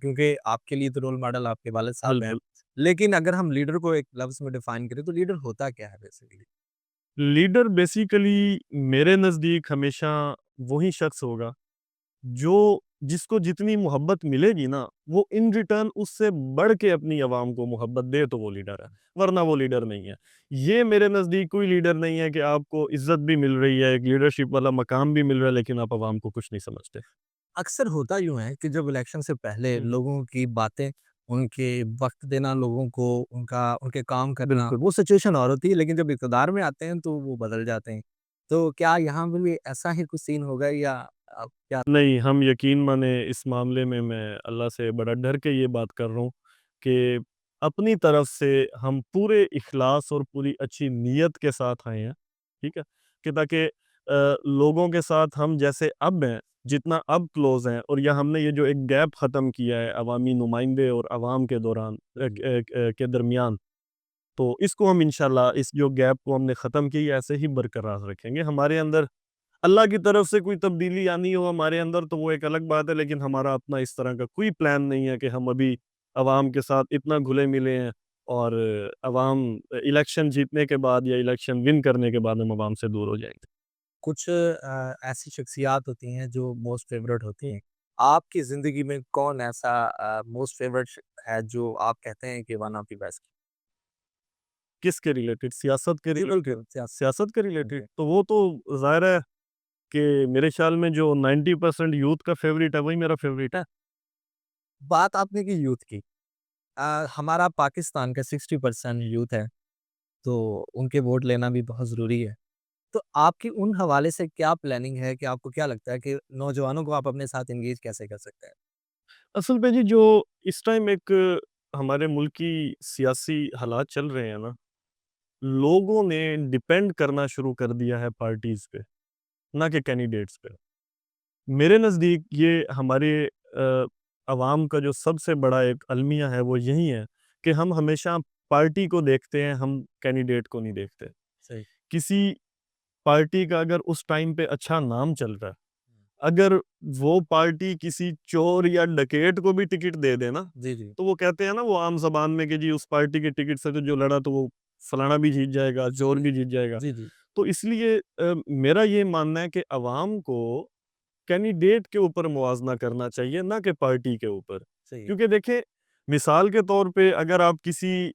کیونکہ آپ کے لیے تو رول ماڈل آپ کے والد صاحب ہیں، بالکل لیکن اگر ہم لیڈر کو ایک لفظ میں ڈیفائن کریں تو لیڈر ہوتا کیا ہے بیسیکلی؟ لیڈر بیسیکلی میرے نزدیک ہمیشہ وہی شخص ہوگا جو جس کو جتنی محبت ملے گی نا وہ ان ریٹرن اس سے بڑھ کے اپنی عوام کو محبت دے تو وہ لیڈر ہے، ورنہ وہ لیڈر نہیں ہے۔ یہ میرے نزدیک کوئی لیڈر نہیں ہے کہ آپ کو عزت بھی مل رہی ہے، ایک لیڈرشپ والا مقام بھی مل رہا ہے، لیکن آپ عوام کو کچھ نہیں سمجھتے۔ اکثر ہوتا یوں ہے کہ جب الیکشن سے پہلے ہوں، لوگوں کی باتیں، ان کے وقت دینا لوگوں کو، ان کے کام کرنا، بالکل۔ وہ سچویشن اور ہوتی ہے، لیکن جب اقتدار میں آتے ہیں تو وہ بدل جاتے ہیں۔ تو کیا یہاں پہ بھی ایسا ہی کچھ سین ہوگا یا کیا؟ نہیں، ہم یقین مانیں اس معاملے میں اللہ سے بڑا ڈر کے یہ بات کر رہا ہوں کہ اپنی طرف سے ہم پورے اخلاص اور پوری اچھی نیت کے ساتھ آئے ہیں، ٹھیک ہے؟ کہ تاکہ لوگوں کے ساتھ ہم جیسے اب ہیں، جتنا اب کلوز ہیں، اور یا ہم نے یہ جو ایک گیپ ختم کیا ہے عوامی نمائندے اور عوام کے دوران کے درمیان، تو اس کو ہم انشاءاللہ اس جو گیپ کو ہم نے ختم کی ایسے ہی برقرار رکھیں گے۔ ہمارے اندر اللہ کی طرف سے کوئی تبدیلی آنی ہو ہمارے اندر تو وہ ایک الگ بات ہے، لیکن ہمارا اپنا اس طرح کا کوئی پلان نہیں ہے کہ ہم ابھی عوام کے ساتھ اتنا گھلے ملے ہیں اور عوام الیکشن جیتنے کے بعد یا الیکشن ون کرنے کے بعد ہم عوام سے دور ہو جائیں گے۔ کچھ ایسی شخصیات ہوتی ہیں جو موسٹ فیوریٹ ہوتی ہیں، آپ کی زندگی میں کون ایسا موسٹ فیوریٹ ہے جو آپ کہتے ہیں کہ ون آف دی بیسٹ؟ کس کے ریلیٹڈ؟ سیاست کے جی ریلیٹڈ؟ بالکل سیاست۔ سیاست کے ریلیٹڈ تو وہ تو ظاہر ہے کہ میرے خیال میں جو 90% یوتھ کا فیوریٹ ہے وہی میرا فیوریٹ ہے۔ بات آپ نے کی یوتھ کی، ہمارا پاکستان کا 60% یوتھ ہے، تو ان کے ووٹ لینا بھی بہت ضروری ہے۔ تو آپ کی ان حوالے سے کیا پلاننگ ہے کہ آپ کو کیا لگتا ہے کہ نوجوانوں کو آپ اپنے ساتھ انگیج کیسے کر سکتے ہیں؟ اصل پہ جی جو اس ٹائم ایک ہمارے ملک کی سیاسی حالات چل رہے ہیں نا، لوگوں نے ڈیپینڈ کرنا شروع کر دیا ہے پارٹیز پہ، نہ کہ کینڈیڈیٹس پہ۔ میرے نزدیک یہ ہمارے عوام کا جو سب سے بڑا ایک المیہ ہے وہ یہی ہے کہ ہم ہمیشہ پارٹی کو دیکھتے ہیں، ہم کینڈیڈیٹ کو نہیں دیکھتے۔ صحیح۔ کسی پارٹی کا اگر اس ٹائم پہ اچھا نام چل رہا ہے، اگر وہ پارٹی کسی چور یا ڈکیٹ کو بھی ٹکٹ دے دے نا، جی جی تو وہ کہتے ہیں نا وہ عام زبان میں کہ جی اس پارٹی کے ٹکٹ سے تو جو لڑا تو وہ فلانا بھی جیت جائے گا، چور بھی جیت جائے گا۔ جی جی تو اس لیے میرا یہ ماننا ہے کہ عوام کو کینڈیڈیٹ کے اوپر موازنہ کرنا چاہیے، نہ کہ پارٹی کے اوپر۔ صحیح ہے۔ کیونکہ دیکھیں مثال کے طور پہ اگر آپ کسی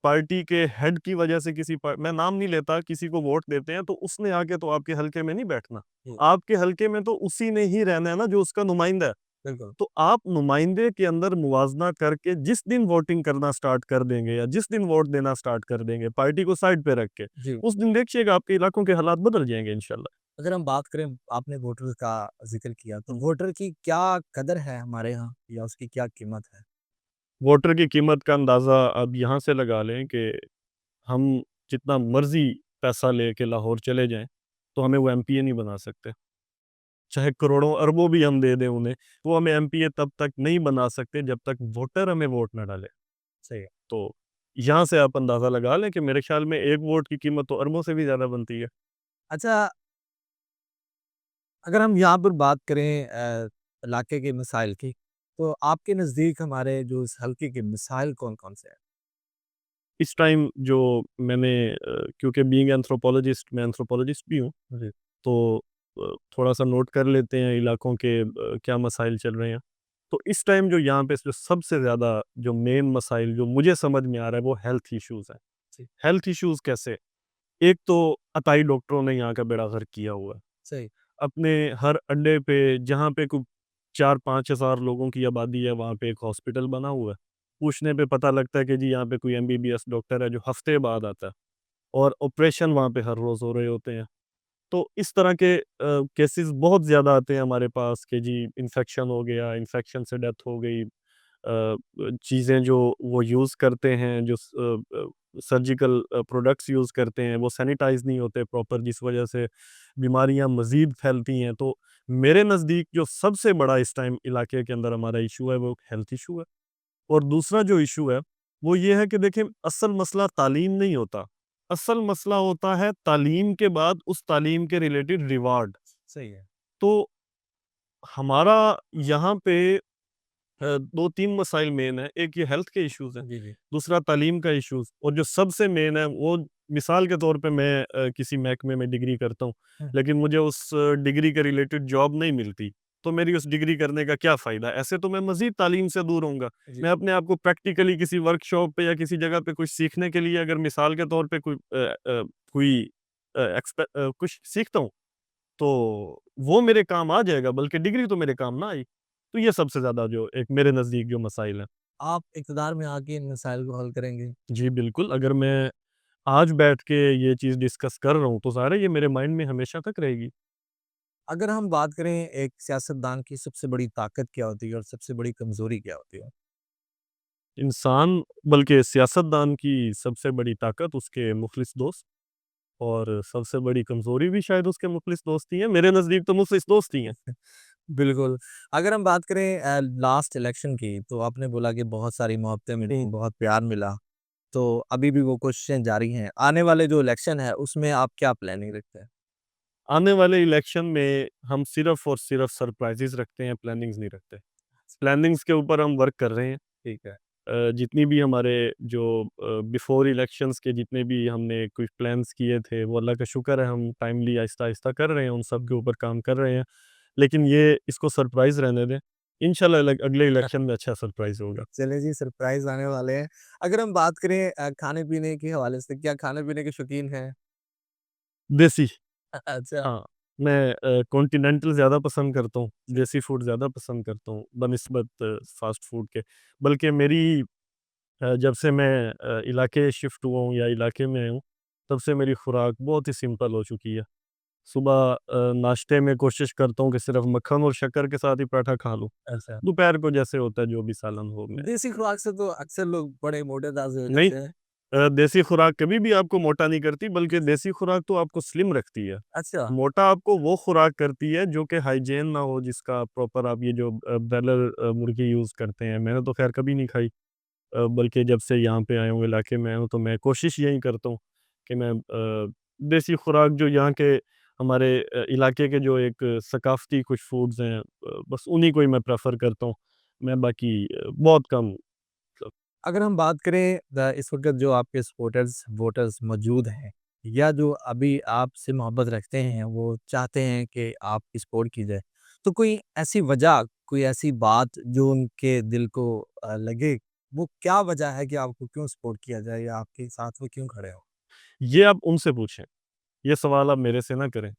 پارٹی کے ہیڈ کی وجہ سے میں نام نہیں لیتا، کسی کو ووٹ دیتے ہیں تو اس نے آ کے تو آپ کے حلقے میں نہیں بیٹھنا، جی آپ کے حلقے میں تو اسی نے ہی رہنا ہے نا جو اس کا نمائندہ ہے۔ بالکل۔ تو آپ نمائندے کے اندر موازنہ کر کے جس دن ووٹنگ کرنا سٹارٹ کر دیں گے یا جس دن ووٹ دینا سٹارٹ کر دیں گے پارٹی کو سائڈ پہ رکھ کے، جی اس دن دیکھیے گا آپ کے علاقوں کے حالات بدل جائیں گے انشاءاللہ۔ اگر ہم بات کریں، آپ نے ووٹر کا ذکر کیا، تو ووٹر کی کیا قدر ہے ہمارے ہاں یا اس کی کیا قیمت ہے؟ ووٹر کی قیمت کا اندازہ اب یہاں سے لگا لیں کہ ہم جتنا مرضی پیسہ لے کے لاہور چلے جائیں تو ہمیں وہ ایم پی اے نہیں بنا سکتے، چاہے کروڑوں اربوں بھی ہم دے دیں انہیں، وہ ہمیں ایم پی اے تب تک نہیں بنا سکتے جب تک ووٹر ہمیں ووٹ نہ ڈالے۔ صحیح ہے۔ تو یہاں سے آپ اندازہ لگا لیں کہ میرے خیال میں ایک ووٹ کی قیمت تو اربوں سے بھی زیادہ بنتی ہے۔ اچھا، اگر ہم یہاں پر بات کریں علاقے کے مسائل کی، تو آپ کے نزدیک ہمارے جو اس حلقے کے مسائل کون کون سے ہیں؟ اس ٹائم جو میں نے کیونکہ بینگ اینتھروپولوجسٹ میں اینتھروپولوجسٹ بھی ہوں، جی تو تھوڑا سا نوٹ کر لیتے ہیں علاقوں کے کیا مسائل چل رہے ہیں۔ تو اس ٹائم جو یہاں پہ جو سب سے زیادہ جو مین مسائل جو مجھے سمجھ میں آ رہا ہے وہ ہیلتھ ایشوز ہیں۔ جی ہیلتھ ایشوز کیسے؟ ایک تو عطائی ڈاکٹروں نے یہاں کا بیڑا غرق کیا ہوا ہے۔ صحیح۔ اپنے ہر اڈے پہ جہاں پہ کوئی 4-5 ہزار لوگوں کی آبادی ہے وہاں پہ ایک ہاسپٹل بنا ہوا ہے، پوچھنے پہ پتہ لگتا ہے کہ جی یہاں پہ کوئی M B B S doctor ہے جو ہفتے بعد آتا ہے، اور آپریشن وہاں پہ ہر روز ہو رہے ہوتے ہیں۔ تو اس طرح کے کیسز بہت زیادہ آتے ہیں ہمارے پاس کہ جی انفیکشن ہو گیا، انفیکشن سے ڈیتھ ہو گئی، چیزیں جو وہ یوز کرتے ہیں، جو سرجیکل پروڈکٹس یوز کرتے ہیں وہ سینیٹائز نہیں ہوتے پراپر، جس وجہ سے بیماریاں مزید پھیلتی ہیں۔ تو میرے نزدیک جو سب سے بڑا اس ٹائم علاقے کے اندر ہمارا ایشو ہے وہ ہیلتھ ایشو ہے۔ اور دوسرا جو ایشو ہے وہ یہ ہے کہ دیکھیں اصل مسئلہ تعلیم نہیں ہوتا، اصل مسئلہ ہوتا ہے تعلیم کے بعد اس تعلیم کے ریلیٹڈ ریوارڈ۔ صحیح ہے۔ تو ہمارا یہاں پہ 2-3 مسائل مین ہیں، ایک یہ ہیلتھ کے ایشوز ہیں، جی جی دوسرا تعلیم کا ایشوز، اور جو سب سے مین ہے وہ مثال کے طور پہ میں کسی محکمے میں ڈگری کرتا ہوں ہاں۔ لیکن مجھے اس ڈگری کے ریلیٹڈ جاب نہیں ملتی، تو میری اس ڈگری کرنے کا کیا فائدہ؟ ایسے تو میں مزید تعلیم سے دور ہوں گا۔ جی میں اپنے آپ کو پریکٹیکلی کسی ورک شاپ پہ یا کسی جگہ پہ کچھ سیکھنے کے لیے اگر مثال کے طور پہ کچھ سیکھتا ہوں تو وہ میرے کام آ جائے گا، بلکہ ڈگری تو میرے کام نہ آئی۔ تو یہ سب سے زیادہ جو ایک میرے نزدیک جو مسائل ہیں۔ آپ اقتدار میں آ کے ان مسائل کو حل کریں گے؟ جی بالکل، اگر میں آج بیٹھ کے یہ چیز ڈسکس کر رہا ہوں تو ظاہر ہے یہ میرے مائنڈ میں ہمیشہ تک رہے گی۔ اگر ہم بات کریں ایک سیاستدان کی سب سے بڑی طاقت کیا ہوتی ہے اور سب سے بڑی کمزوری کیا ہوتی ہے؟ انسان بلکہ سیاستدان کی سب سے بڑی طاقت اس کے مخلص دوست، اور سب سے بڑی کمزوری بھی شاید اس کے مخلص دوست ہی ہیں۔ میرے نزدیک تو مخلص دوست ہی ہیں۔ بالکل۔ اگر ہم بات کریں لاسٹ الیکشن کی، تو آپ نے بولا کہ بہت ساری محبتیں ملی، بہت پیار ملا، تو ابھی بھی وہ کوششیں جاری ہیں۔ آنے والے جو الیکشن ہے اس میں آپ کیا پلاننگ رکھتے ہیں؟ آنے والے الیکشن میں ہم صرف اور صرف سرپرائزز رکھتے ہیں، پلاننگز نہیں رکھتے۔ پلاننگز کے اوپر ہم ورک کر رہے ہیں۔ ٹھیک ہے۔ جتنی بھی ہمارے جو بیفور الیکشنز کے جتنے بھی ہم نے کچھ پلانس کیے تھے وہ اللہ کا شکر ہے ہم ٹائملی آہستہ آہستہ کر رہے ہیں، ان سب کے اوپر کام کر رہے ہیں، لیکن یہ اس کو سرپرائز رہنے دیں۔ انشاءاللہ اگلے الیکشن میں اچھا سرپرائز ہوگا۔ چلیں جی، سرپرائز آنے والے ہیں۔ اگر ہم بات کریں کھانے پینے کے حوالے سے، کیا کھانے پینے کے شوقین ہیں؟ دیسی، اچھا۔ ہاں، میں کانٹیننٹل زیادہ پسند کرتا ہوں، دیسی فوڈ زیادہ پسند کرتا ہوں بنسبت فاسٹ فوڈ کے۔ بلکہ میری جب سے میں علاقے شفٹ ہوا ہوں یا علاقے میں ہوں، تب سے میری خوراک بہت ہی سمپل ہو چکی ہے۔ صبح ناشتے میں کوشش کرتا ہوں کہ صرف مکھن اور شکر کے ساتھ ہی پراٹھا کھا لوں، اچھا، دوپہر کو جیسے ہوتا ہے جو بھی سالن ہو میں دیسی خوراک سے تو اکثر لوگ بڑے موٹے تازے ہو نہیں۔ جاتے ہیں۔ دیسی خوراک کبھی بھی آپ کو موٹا نہیں کرتی، بلکہ دیسی خوراک تو آپ کو سلم رکھتی ہے۔ اچھا۔ موٹا آپ کو وہ خوراک کرتی ہے جو کہ ہائیجین نہ ہو، جس کا پراپر آپ یہ جو برائلر مرغی یوز کرتے ہیں، میں نے تو خیر کبھی نہیں کھائی، بلکہ جب سے یہاں پہ آیا ہوں، علاقے میں آیا ہوں، تو میں کوشش یہی کرتا ہوں کہ میں دیسی خوراک جو یہاں کے ہمارے علاقے کے جو ایک ثقافتی کچھ فوڈز ہیں، بس انہی کو ہی میں پریفر کرتا ہوں۔ میں باقی بہت کم۔ اگر ہم بات کریں اس وقت جو آپ کے سپورٹرز ووٹرز موجود ہیں، یا جو ابھی آپ سے محبت رکھتے ہیں، وہ چاہتے ہیں کہ آپ کی سپورٹ کی جائے، تو کوئی ایسی وجہ، کوئی ایسی بات جو ان کے دل کو لگے، وہ کیا وجہ ہے کہ آپ کو کیوں سپورٹ کیا جائے یا آپ کے ساتھ وہ کیوں کھڑے ہو؟ یہ آپ ان سے پوچھیں، یہ سوال آپ میرے سے نہ کریں،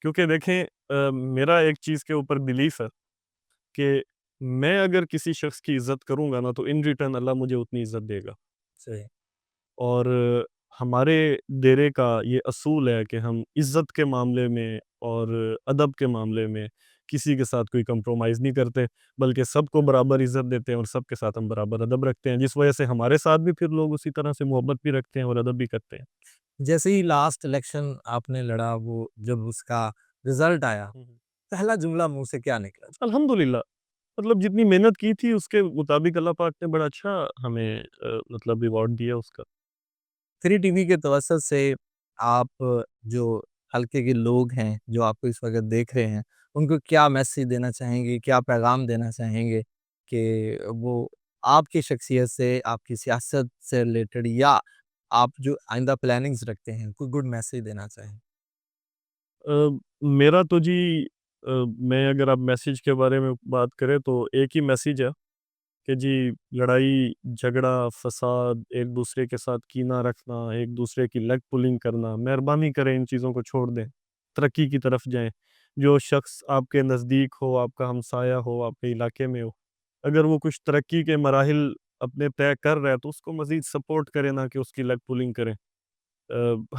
کیونکہ دیکھیں میرا ایک چیز کے اوپر بلیف ہے کہ میں اگر کسی شخص کی عزت کروں گا نا تو ان ریٹرن اللہ مجھے اتنی عزت دے گا۔ صحیح۔ اور ہمارے ڈیرے کا یہ اصول ہے کہ ہم عزت کے معاملے میں اور ادب کے معاملے میں کسی کے ساتھ کوئی کمپرومائز نہیں کرتے، بلکہ سب کو برابر عزت دیتے ہیں اور سب کے ساتھ ہم برابر ادب رکھتے ہیں، جس وجہ سے ہمارے ساتھ بھی پھر لوگ اسی طرح سے محبت بھی رکھتے ہیں اور ادب بھی کرتے ہیں۔ جیسے ہی لاسٹ الیکشن آپ نے لڑا، وہ جب اس کا رزلٹ آیا، پہلا جملہ منہ سے کیا نکلا؟ الحمدللہ، مطلب جتنی محنت کی تھی اس کے مطابق اللہ پاک نے بڑا اچھا ہمیں مطلب ریوارڈ دیا اس کا۔ 3 ٹی وی کے توسط سے آپ جو حلقے کے لوگ ہیں جو آپ کو اس وقت دیکھ رہے ہیں، ان کو کیا میسیج دینا چاہیں گے، کیا پیغام دینا چاہیں گے کہ وہ آپ کی شخصیت سے، آپ کی سیاست سے ریلیٹڈ، یا آپ جو آئندہ پلاننگز رکھتے ہیں، کوئی گڈ میسیج دینا چاہیں؟ میرا تو جی میں اگر آپ میسیج کے بارے میں بات کریں تو ایک ہی میسیج ہے کہ جی لڑائی جھگڑا فساد، ایک دوسرے کے ساتھ کینہ رکھنا، ایک دوسرے کی لیگ پولنگ کرنا، مہربانی کریں ان چیزوں کو چھوڑ دیں، ترقی کی طرف جائیں۔ جو شخص آپ کے نزدیک ہو، آپ کا ہمسایہ ہو، آپ کے علاقے میں ہو، اگر وہ کچھ ترقی کے مراحل اپنے طے کر رہا ہے تو اس کو مزید سپورٹ کریں، نہ کہ اس کی لیگ پولنگ کریں۔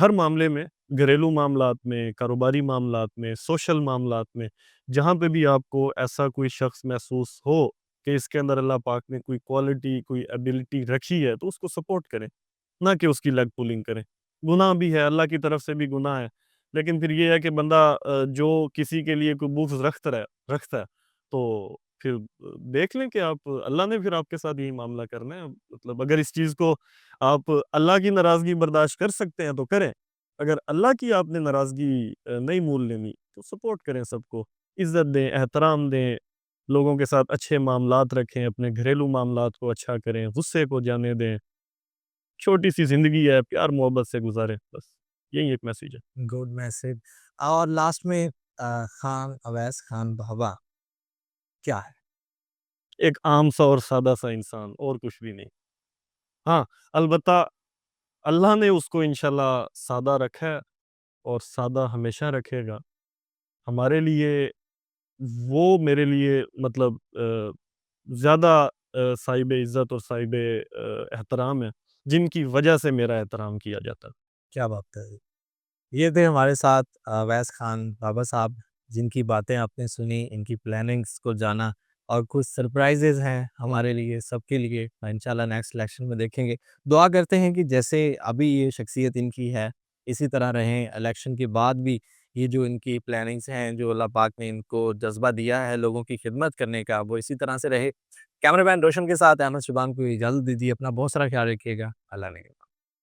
ہر معاملے میں، گھریلو معاملات میں، کاروباری معاملات میں، سوشل معاملات میں، جہاں پہ بھی آپ کو ایسا کوئی شخص محسوس ہو کہ اس کے اندر اللہ پاک نے کوئی کوالٹی، کوئی ایبلٹی رکھی ہے، تو اس کو سپورٹ کریں، نہ کہ اس کی لیگ پولنگ کریں۔ گناہ بھی ہے، اللہ کی طرف سے بھی گناہ ہے، لیکن پھر یہ ہے کہ بندہ جو کسی کے لیے کوئی بغض رکھتا ہے تو پھر دیکھ لیں کہ آپ، اللہ نے پھر آپ کے ساتھ یہی معاملہ کرنا ہے۔ مطلب اگر اس چیز کو آپ اللہ کی ناراضگی برداشت کر سکتے ہیں تو کریں، اگر اللہ کی آپ نے ناراضگی نہیں مول لینی تو سپورٹ کریں، سب کو عزت دیں، احترام دیں، لوگوں کے ساتھ اچھے معاملات رکھیں، اپنے گھریلو معاملات کو اچھا کریں، غصے کو جانے دیں، چھوٹی سی زندگی ہے، پیار محبت سے گزاریں، بس یہی ایک میسیج ہے۔ Good message. اور لاسٹ میں خان اویس خان بابا کیا ہے؟ ایک عام سا اور سادہ سا انسان، اور کچھ بھی نہیں۔ ہاں، البتہ اللہ نے اس کو انشاءاللہ سادہ رکھا ہے اور سادہ ہمیشہ رکھے گا۔ ہمارے لیے وہ میرے لیے مطلب زیادہ صاحب عزت اور صاحب احترام ہے، جن کی وجہ سے میرا احترام کیا جاتا ہے۔ کیا بات ہے! یہ تھے ہمارے ساتھ اویس خان بابا صاحب، جن کی باتیں آپ نے سنی، ان کی پلاننگز کو جانا، اور کچھ سرپرائزز ہیں ہمارے لیے، سب کے لیے انشاءاللہ نیکسٹ الیکشن میں دیکھیں گے۔ دعا کرتے ہیں کہ جیسے ابھی یہ شخصیت ان کی ہے اسی طرح رہیں، الیکشن کے بعد بھی یہ جو ان کی پلاننگز ہیں، جو اللہ پاک نے ان کو جذبہ دیا ہے لوگوں کی خدمت کرنے کا، وہ اسی طرح سے رہے۔ کیمرہ مین روشن کے ساتھ احمد شبان کو اجازت دیجیے، اپنا بہت سارا خیال رکھیے گا۔ اللہ نے